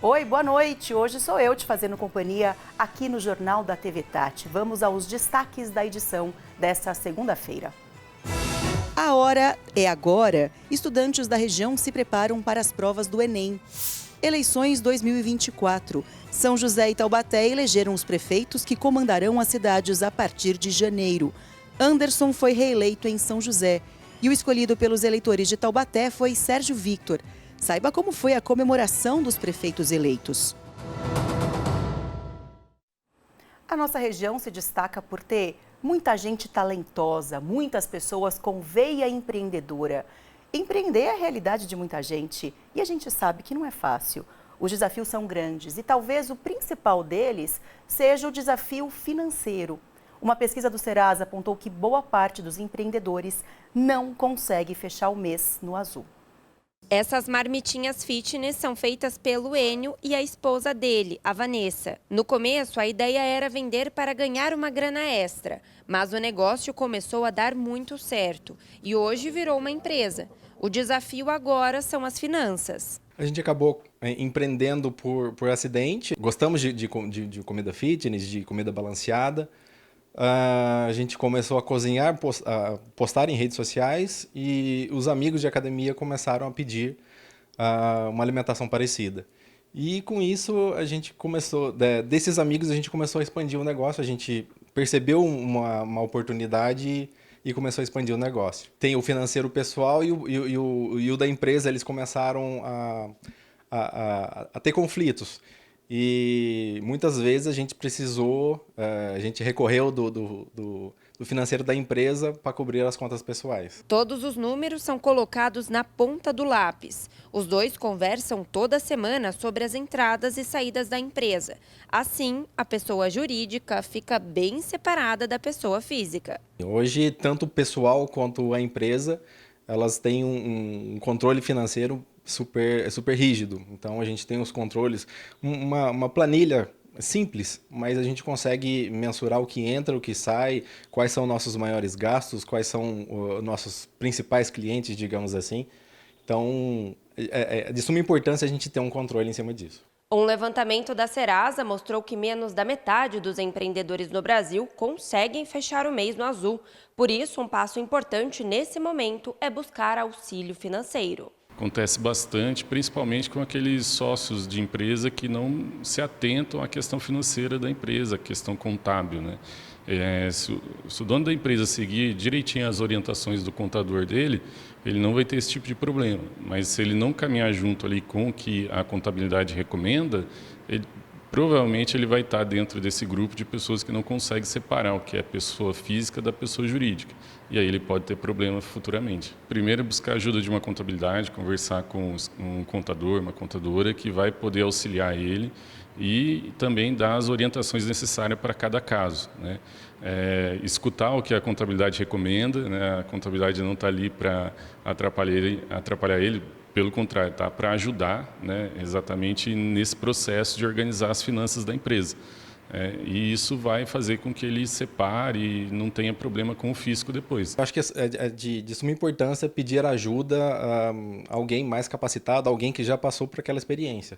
Oi, boa noite. Hoje sou eu te fazendo companhia aqui no Jornal da TV Tati. Vamos aos destaques da edição desta segunda-feira. A hora é agora. Estudantes da região se preparam para as provas do Enem. Eleições 2024. São José e Taubaté elegeram os prefeitos que comandarão as cidades a partir de janeiro. Anderson foi reeleito em São José. E o escolhido pelos eleitores de Taubaté foi Sérgio Victor. Saiba como foi a comemoração dos prefeitos eleitos. A nossa região se destaca por ter muita gente talentosa, muitas pessoas com veia empreendedora. Empreender é a realidade de muita gente e a gente sabe que não é fácil. Os desafios são grandes e talvez o principal deles seja o desafio financeiro. Uma pesquisa do Serasa apontou que boa parte dos empreendedores não consegue fechar o mês no azul. Essas marmitinhas fitness são feitas pelo Enio e a esposa dele, a Vanessa. No começo, a ideia era vender para ganhar uma grana extra, mas o negócio começou a dar muito certo e hoje virou uma empresa. O desafio agora são as finanças. A gente acabou empreendendo por acidente. Gostamos de comida fitness, de comida balanceada. A gente começou a cozinhar, a postar em redes sociais e os amigos de academia começaram a pedir uma alimentação parecida. E com isso a gente começou, desses amigos a gente começou a expandir o negócio, a gente percebeu uma oportunidade e começou a expandir o negócio. Tem o financeiro pessoal e o da empresa, eles começaram a ter conflitos. E muitas vezes a gente a gente recorreu do financeiro da empresa para cobrir as contas pessoais. Todos os números são colocados na ponta do lápis. Os dois conversam toda semana sobre as entradas e saídas da empresa. Assim, a pessoa jurídica fica bem separada da pessoa física. Hoje, tanto o pessoal quanto a empresa, elas têm um controle financeiro super rígido. Então a gente tem os controles, uma planilha simples, mas a gente consegue mensurar o que entra, o que sai, quais são nossos maiores gastos, quais são os nossos principais clientes, digamos assim. Então é de suma importância a gente ter um controle em cima disso. Um levantamento da Serasa mostrou que menos da metade dos empreendedores no Brasil conseguem fechar o mês no azul. Por isso, um passo importante nesse momento é buscar auxílio financeiro. Acontece bastante, principalmente com aqueles sócios de empresa que não se atentam à questão financeira da empresa, à questão contábil, né? Se o dono da empresa seguir direitinho as orientações do contador dele, ele não vai ter esse tipo de problema. Mas se ele não caminhar junto ali com o que a contabilidade recomenda, provavelmente ele vai estar dentro desse grupo de pessoas que não conseguem separar o que é pessoa física da pessoa jurídica. E aí ele pode ter problema futuramente. Primeiro, buscar ajuda de uma contabilidade, conversar com um contador, uma contadora que vai poder auxiliar ele e também dar as orientações necessárias para cada caso, né? Escutar o que a contabilidade recomenda, né? A contabilidade não está ali para atrapalhar ele, pelo contrário, está para ajudar, né, exatamente nesse processo de organizar as finanças da empresa. E isso vai fazer com que ele separe e não tenha problema com o fisco depois. Eu acho que é de suma importância pedir ajuda a alguém mais capacitado, alguém que já passou por aquela experiência.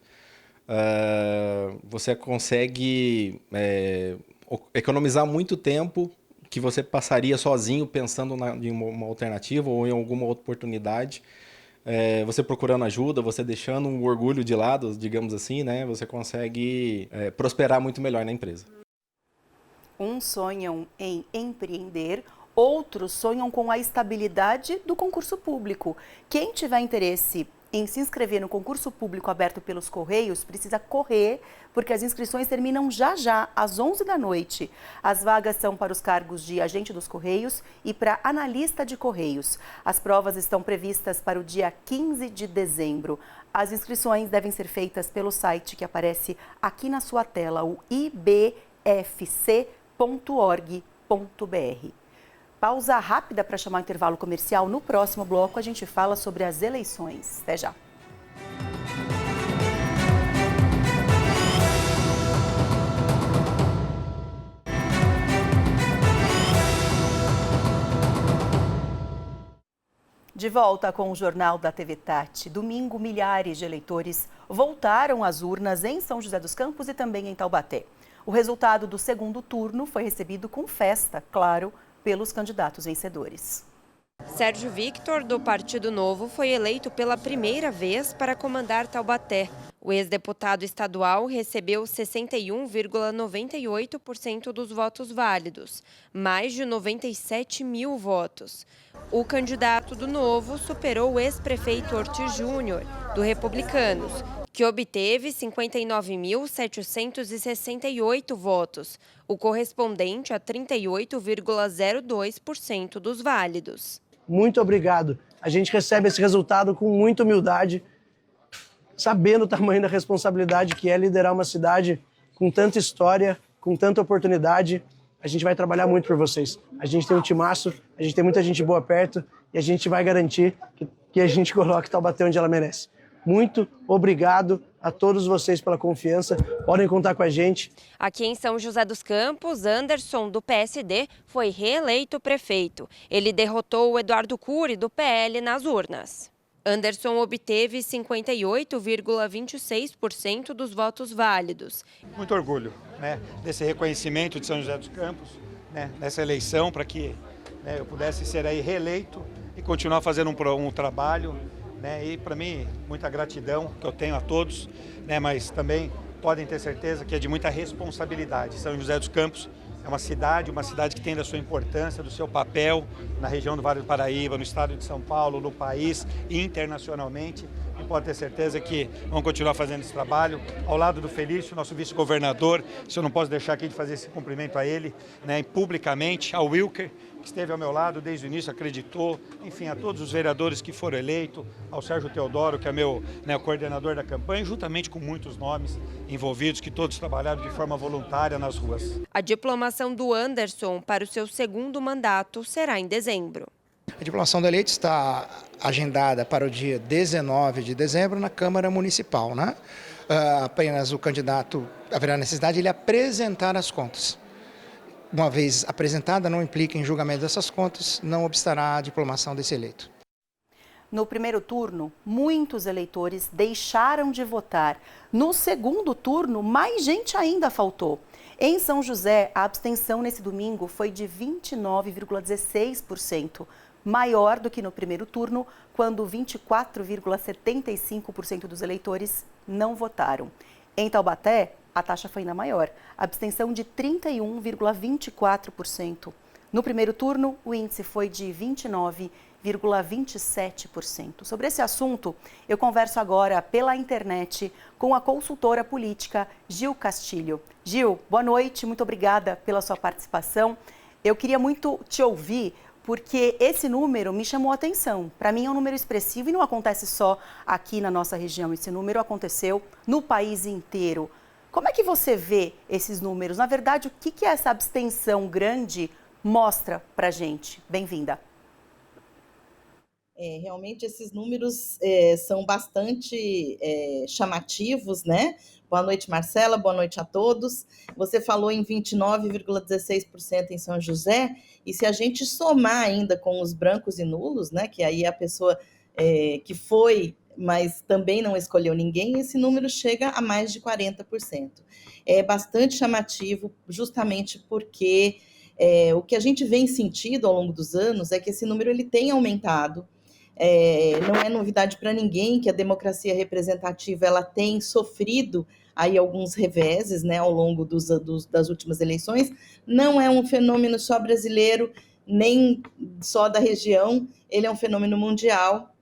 Você consegue economizar muito tempo que você passaria sozinho pensando em uma alternativa ou em alguma outra oportunidade. Você procurando ajuda, você deixando um orgulho de lado, digamos assim, né? Você consegue prosperar muito melhor na empresa. Uns sonham em empreender, outros sonham com a estabilidade do concurso público. Quem tiver interesse em se inscrever no concurso público aberto pelos Correios precisa correr, porque as inscrições terminam já, às 11 da noite. As vagas são para os cargos de agente dos Correios e para analista de Correios. As provas estão previstas para o dia 15 de dezembro. As inscrições devem ser feitas pelo site que aparece aqui na sua tela, o ibfc.org.br. Pausa rápida para chamar o intervalo comercial. No próximo bloco, a gente fala sobre as eleições. Até já. De volta com o Jornal da TV Tati. Domingo, milhares de eleitores voltaram às urnas em São José dos Campos e também em Taubaté. O resultado do segundo turno foi recebido com festa, claro, pelos candidatos vencedores. Sérgio Victor, do Partido Novo, foi eleito pela primeira vez para comandar Taubaté. O ex-deputado estadual recebeu 61,98% dos votos válidos, mais de 97 mil votos. O candidato do Novo superou o ex-prefeito Ortiz Júnior, do Republicanos, que obteve 59.768 votos, o correspondente a 38,02% dos válidos. Muito obrigado. A gente recebe esse resultado com muita humildade, sabendo o tamanho da responsabilidade que é liderar uma cidade com tanta história, com tanta oportunidade. A gente vai trabalhar muito por vocês. A gente tem um timaço, a gente tem muita gente boa perto e a gente vai garantir que a gente coloque Taubaté onde ela merece. Muito obrigado a todos vocês pela confiança. Podem contar com a gente. Aqui em São José dos Campos, Anderson, do PSD, foi reeleito prefeito. Ele derrotou o Eduardo Cury, do PL, nas urnas. Anderson obteve 58,26% dos votos válidos. Muito orgulho, desse reconhecimento de São José dos Campos, nessa eleição, para que eu pudesse ser aí reeleito e continuar fazendo um trabalho. E para mim, muita gratidão que eu tenho a todos, mas também podem ter certeza que é de muita responsabilidade. São José dos Campos é uma cidade que tem da sua importância, do seu papel na região do Vale do Paraíba, no estado de São Paulo, no país e internacionalmente. E pode ter certeza que vamos continuar fazendo esse trabalho ao lado do Felício, nosso vice-governador. Se eu não posso deixar aqui de fazer esse cumprimento a ele, publicamente, ao Wilker, que esteve ao meu lado desde o início, acreditou, enfim, a todos os vereadores que foram eleitos, ao Sérgio Teodoro, que é meu coordenador da campanha, juntamente com muitos nomes envolvidos, que todos trabalharam de forma voluntária nas ruas. A diplomação do Anderson para o seu segundo mandato será em dezembro. A diplomação do eleito está agendada para o dia 19 de dezembro na Câmara Municipal, Apenas o candidato haverá necessidade de ele apresentar as contas. Uma vez apresentada, não implica em julgamento dessas contas, não obstará a diplomação desse eleito. No primeiro turno, muitos eleitores deixaram de votar. No segundo turno, mais gente ainda faltou. Em São José, a abstenção nesse domingo foi de 29,16%, maior do que no primeiro turno, quando 24,75% dos eleitores não votaram. Em Taubaté, a taxa foi ainda maior, abstenção de 31,24%. No primeiro turno, o índice foi de 29,27%. Sobre esse assunto, eu converso agora pela internet com a consultora política Gil Castilho. Gil, boa noite, muito obrigada pela sua participação. Eu queria muito te ouvir, porque esse número me chamou a atenção. Para mim é um número expressivo e não acontece só aqui na nossa região. Esse número aconteceu no país inteiro. Como é que você vê esses números? Na verdade, o que essa abstenção grande mostra para a gente? Bem-vinda. Realmente esses números são bastante chamativos, Boa noite, Marcela, boa noite a todos. Você falou em 29,16% em São José, e se a gente somar ainda com os brancos e nulos, que aí é a pessoa que foi, mas também não escolheu ninguém, esse número chega a mais de 40%. É bastante chamativo, justamente porque o que a gente vem sentindo ao longo dos anos é que esse número ele tem aumentado. Não é novidade para ninguém que a democracia representativa ela tem sofrido aí alguns reveses, ao longo das últimas eleições. Não é um fenômeno só brasileiro, nem só da região, ele é um fenômeno mundial.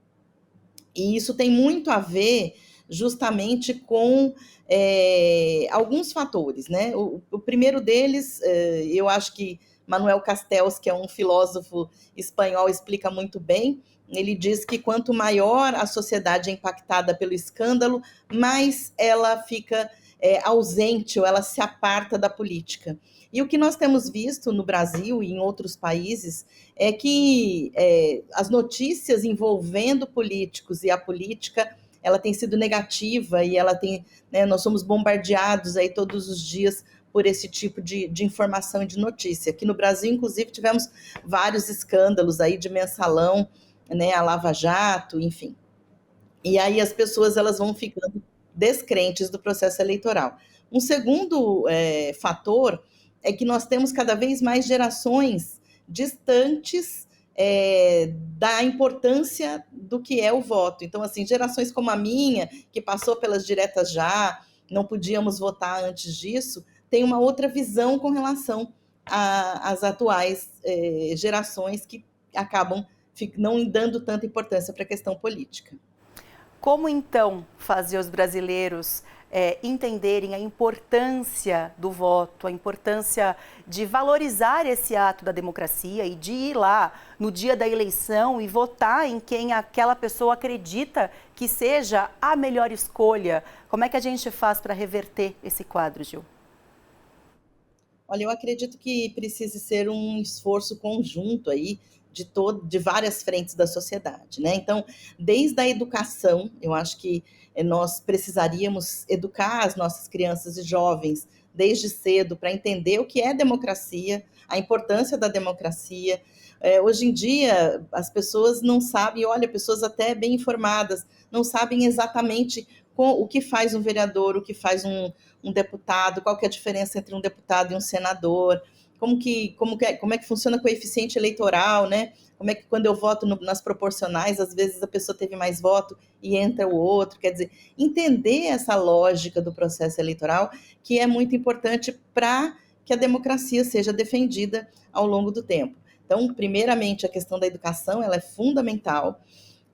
E isso tem muito a ver justamente com alguns fatores, O primeiro deles, eu acho que Manuel Castells, que é um filósofo espanhol, explica muito bem. Ele diz que quanto maior a sociedade é impactada pelo escândalo, mais ela fica ausente ou ela se aparta da política. E o que nós temos visto no Brasil e em outros países é que as notícias envolvendo políticos e a política, ela tem sido negativa e ela tem, nós somos bombardeados aí todos os dias por esse tipo de informação e de notícia. Aqui no Brasil, inclusive, tivemos vários escândalos aí de mensalão né, a Lava Jato, enfim. E aí as pessoas elas vão ficando descrentes do processo eleitoral. Um segundo fator é que nós temos cada vez mais gerações distantes da importância do que é o voto. Então, assim, gerações como a minha, que passou pelas diretas já, não podíamos votar antes disso, tem uma outra visão com relação às atuais gerações que acabam não dando tanta importância para a questão política. Como então fazer os brasileiros entenderem a importância do voto, a importância de valorizar esse ato da democracia e de ir lá no dia da eleição e votar em quem aquela pessoa acredita que seja a melhor escolha? Como é que a gente faz para reverter esse quadro, Gil? Olha, eu acredito que precise ser um esforço conjunto aí de várias frentes da sociedade, né? Então, desde a educação, eu acho que nós precisaríamos educar as nossas crianças e jovens desde cedo para entender o que é democracia, a importância da democracia. Hoje em dia, as pessoas não sabem, olha, pessoas até bem informadas, não sabem exatamente o que faz um vereador, o que faz um deputado, qual que é a diferença entre um deputado e um senador, como é que funciona o coeficiente eleitoral, né? Como é que quando eu voto nas proporcionais, às vezes a pessoa teve mais voto e entra o outro, quer dizer, entender essa lógica do processo eleitoral, que é muito importante para que a democracia seja defendida ao longo do tempo. Então, primeiramente, a questão da educação, ela é fundamental.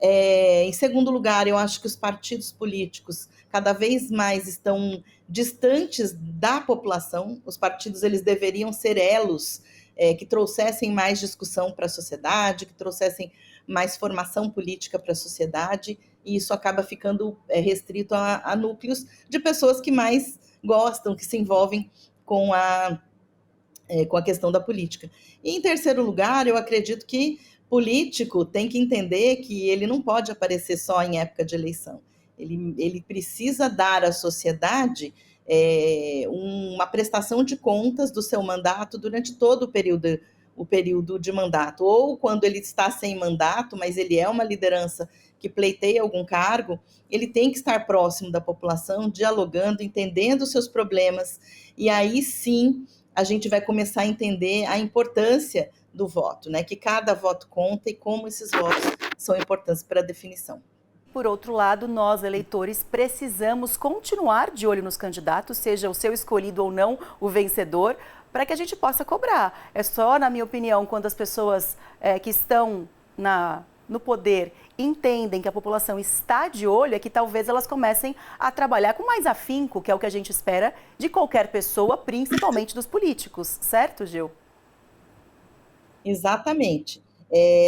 Em segundo lugar, eu acho que os partidos políticos cada vez mais estão distantes da população. Os partidos eles deveriam ser elos que trouxessem mais discussão para a sociedade, que trouxessem mais formação política para a sociedade, e isso acaba ficando restrito a núcleos de pessoas que mais gostam, que se envolvem com a questão da política. E, em terceiro lugar, eu acredito que político tem que entender que ele não pode aparecer só em época de eleição. Ele precisa dar à sociedade uma prestação de contas do seu mandato durante todo o período de mandato, ou quando ele está sem mandato, mas ele é uma liderança que pleiteia algum cargo, ele tem que estar próximo da população, dialogando, entendendo os seus problemas, e aí sim a gente vai começar a entender a importância do voto, né? Que cada voto conta e como esses votos são importantes para a definição. Por outro lado, nós, eleitores, precisamos continuar de olho nos candidatos, seja o seu escolhido ou não o vencedor, para que a gente possa cobrar. É só, na minha opinião, quando as pessoas que estão no poder entendem que a população está de olho, é que talvez elas comecem a trabalhar com mais afinco, que é o que a gente espera de qualquer pessoa, principalmente dos políticos. Certo, Gil? Exatamente.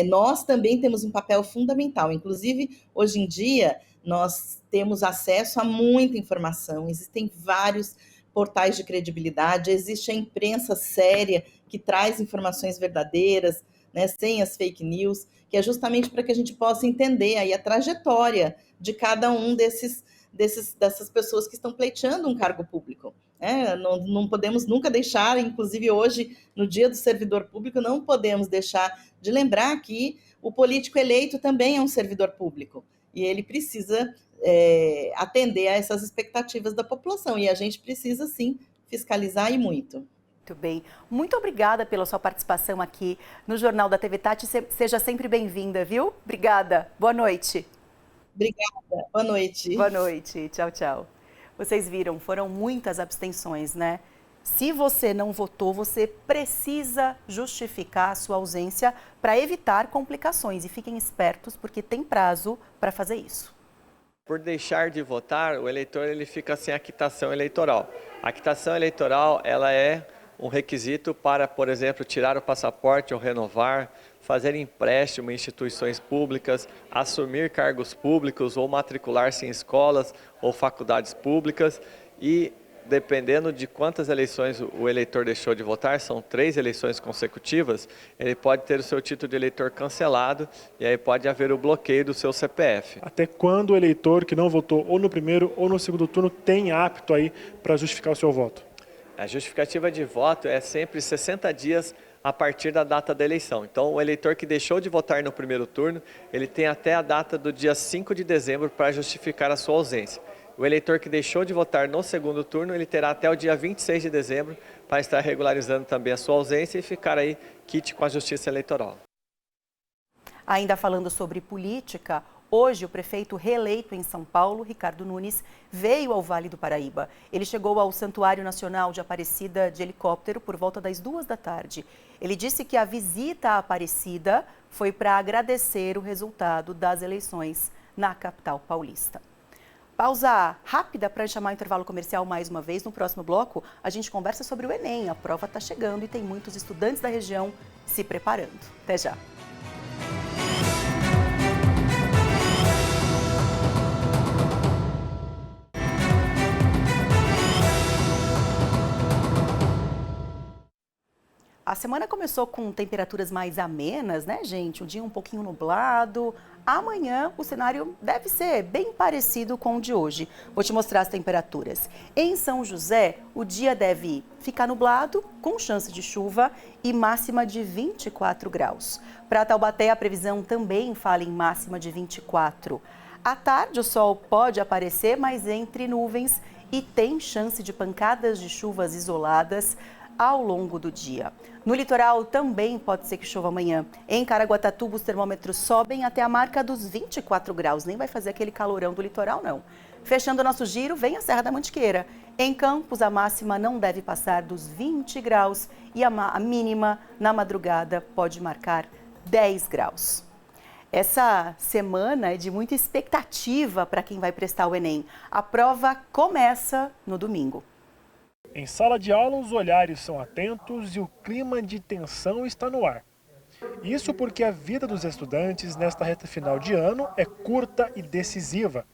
Nós também temos um papel fundamental. Inclusive, hoje em dia, nós temos acesso a muita informação. Existem vários portais de credibilidade, existe a imprensa séria que traz informações verdadeiras, né, sem as fake news, que é justamente para que a gente possa entender aí a trajetória de cada um dessas pessoas que estão pleiteando um cargo público. Não podemos nunca deixar, inclusive hoje, no Dia do Servidor Público, não podemos deixar de lembrar que o político eleito também é um servidor público e ele precisa atender a essas expectativas da população, e a gente precisa, sim, fiscalizar e muito. Muito bem. Muito obrigada pela sua participação aqui no Jornal da TV Tati. Seja sempre bem-vinda, viu? Obrigada. Boa noite. Obrigada. Boa noite. Boa noite. Tchau, tchau. Vocês viram, foram muitas abstenções, né? Se você não votou, você precisa justificar a sua ausência para evitar complicações. E fiquem espertos, porque tem prazo para fazer isso. Por deixar de votar, o eleitor ele fica sem a quitação eleitoral. A quitação eleitoral ela é um requisito para, por exemplo, tirar o passaporte ou renovar, fazer empréstimo em instituições públicas, assumir cargos públicos ou matricular-se em escolas ou faculdades públicas e, dependendo de quantas eleições o eleitor deixou de votar, são 3 eleições consecutivas, ele pode ter o seu título de eleitor cancelado e aí pode haver o bloqueio do seu CPF. Até quando o eleitor que não votou ou no primeiro ou no segundo turno tem apto aí para justificar o seu voto? A justificativa de voto é sempre 60 dias a partir da data da eleição. Então, o eleitor que deixou de votar no primeiro turno, ele tem até a data do dia 5 de dezembro para justificar a sua ausência. O eleitor que deixou de votar no segundo turno, ele terá até o dia 26 de dezembro para estar regularizando também a sua ausência e ficar aí quite com a Justiça Eleitoral. Ainda falando sobre política, hoje o prefeito reeleito em São Paulo, Ricardo Nunes, veio ao Vale do Paraíba. Ele chegou ao Santuário Nacional de Aparecida de helicóptero por volta das 2 da tarde. Ele disse que a visita à Aparecida foi para agradecer o resultado das eleições na capital paulista. Pausa rápida para chamar o intervalo comercial mais uma vez. No próximo bloco, a gente conversa sobre o Enem. A prova está chegando e tem muitos estudantes da região se preparando. Até já. A semana começou com temperaturas mais amenas, né, gente? Um dia um pouquinho nublado. Amanhã o cenário deve ser bem parecido com o de hoje. Vou te mostrar as temperaturas. Em São José, o dia deve ficar nublado, com chance de chuva e máxima de 24 graus. Para Taubaté, a previsão também fala em máxima de 24. À tarde, o sol pode aparecer, mas entre nuvens e tem chance de pancadas de chuvas isoladas ao longo do dia. No litoral também pode ser que chova amanhã. Em Caraguatatuba, os termômetros sobem até a marca dos 24 graus. Nem vai fazer aquele calorão do litoral, não. Fechando o nosso giro, vem a Serra da Mantiqueira. Em Campos, a máxima não deve passar dos 20 graus e a mínima, na madrugada, pode marcar 10 graus. Essa semana é de muita expectativa para quem vai prestar o Enem. A prova começa no domingo. Em sala de aula, os olhares são atentos e o clima de tensão está no ar. Isso porque a vida dos estudantes nesta reta final de ano é curta e decisiva.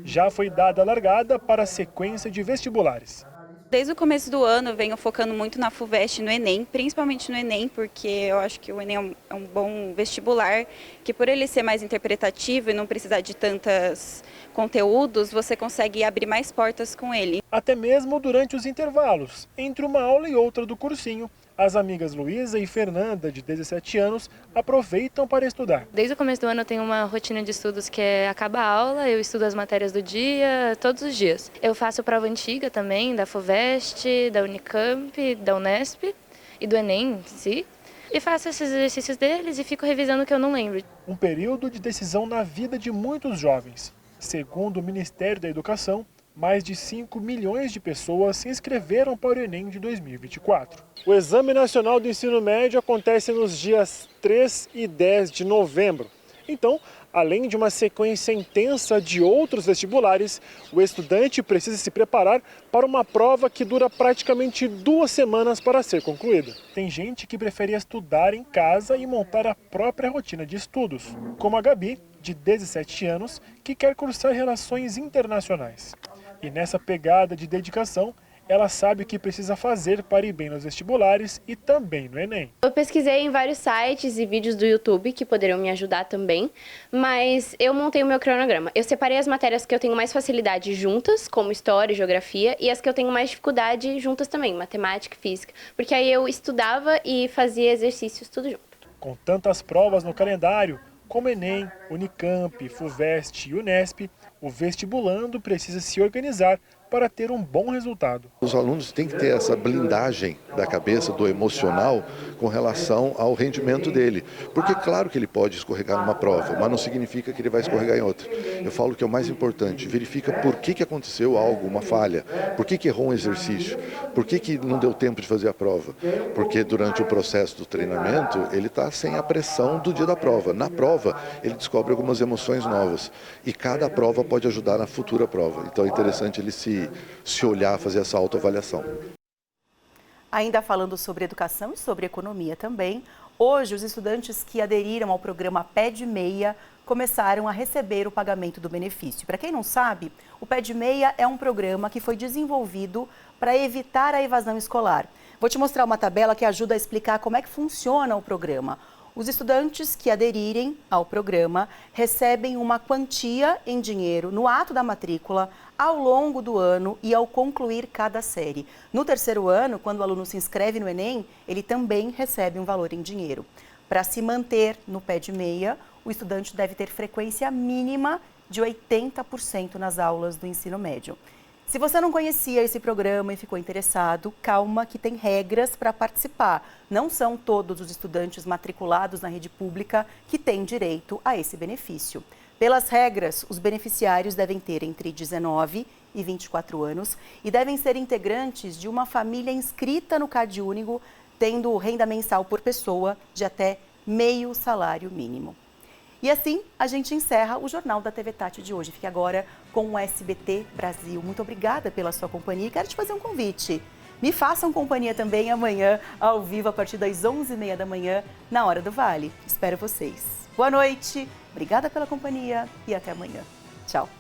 Já foi dada a largada para a sequência de vestibulares. Desde o começo do ano eu venho focando muito na FUVEST e no Enem, principalmente no Enem, porque eu acho que o Enem é um bom vestibular, que por ele ser mais interpretativo e não precisar de tantos conteúdos, você consegue abrir mais portas com ele. Até mesmo durante os intervalos, entre uma aula e outra do cursinho, as amigas Luísa e Fernanda, de 17 anos, aproveitam para estudar. Desde o começo do ano eu tenho uma rotina de estudos que acaba a aula, eu estudo as matérias do dia, todos os dias. Eu faço prova antiga também, da FUVEST, da Unicamp, da Unesp e do Enem em si. E faço esses exercícios deles e fico revisando o que eu não lembro. Um período de decisão na vida de muitos jovens. Segundo o Ministério da Educação, mais de 5 milhões de pessoas se inscreveram para o Enem de 2024. O Exame Nacional do Ensino Médio acontece nos dias 3 e 10 de novembro. Então, além de uma sequência intensa de outros vestibulares, o estudante precisa se preparar para uma prova que dura praticamente 2 semanas para ser concluída. Tem gente que prefere estudar em casa e montar a própria rotina de estudos, como a Gabi, de 17 anos, que quer cursar Relações Internacionais. E nessa pegada de dedicação, ela sabe o que precisa fazer para ir bem nos vestibulares e também no Enem. Eu pesquisei em vários sites e vídeos do YouTube que poderiam me ajudar também, mas eu montei o meu cronograma. Eu separei as matérias que eu tenho mais facilidade juntas, como História e Geografia, e as que eu tenho mais dificuldade juntas também, Matemática e Física, porque aí eu estudava e fazia exercícios tudo junto. Com tantas provas no calendário, como Enem, Unicamp, FUVEST e Unesp, o vestibulando precisa se organizar para ter um bom resultado. Os alunos têm que ter essa blindagem da cabeça, do emocional, com relação ao rendimento dele. Porque claro que ele pode escorregar numa prova, mas não significa que ele vai escorregar em outra. Eu falo que é o mais importante, verifica por que aconteceu algo, uma falha, por que errou um exercício, por que não deu tempo de fazer a prova. Porque durante o processo do treinamento, ele está sem a pressão do dia da prova. Na prova, ele descobre algumas emoções novas e cada prova pode ajudar na futura prova. Então é interessante ele se olhar, fazer essa autoavaliação. Ainda falando sobre educação e sobre economia também, hoje os estudantes que aderiram ao programa Pé de Meia começaram a receber o pagamento do benefício. Para quem não sabe, o Pé de Meia é um programa que foi desenvolvido para evitar a evasão escolar. Vou te mostrar uma tabela que ajuda a explicar como é que funciona o programa. Os estudantes que aderirem ao programa recebem uma quantia em dinheiro no ato da matrícula, ao longo do ano e ao concluir cada série. No terceiro ano, quando o aluno se inscreve no Enem, ele também recebe um valor em dinheiro. Para se manter no pé de meia, o estudante deve ter frequência mínima de 80% nas aulas do ensino médio. Se você não conhecia esse programa e ficou interessado, calma que tem regras para participar. Não são todos os estudantes matriculados na rede pública que têm direito a esse benefício. Pelas regras, os beneficiários devem ter entre 19 e 24 anos e devem ser integrantes de uma família inscrita no CadÚnico, tendo renda mensal por pessoa de até meio salário mínimo. E assim, a gente encerra o Jornal da TV Tati de hoje. Fique agora com o SBT Brasil. Muito obrigada pela sua companhia e quero te fazer um convite. Me façam companhia também amanhã, ao vivo, a partir das 11h30 da manhã, na Hora do Vale. Espero vocês. Boa noite, obrigada pela companhia e até amanhã. Tchau.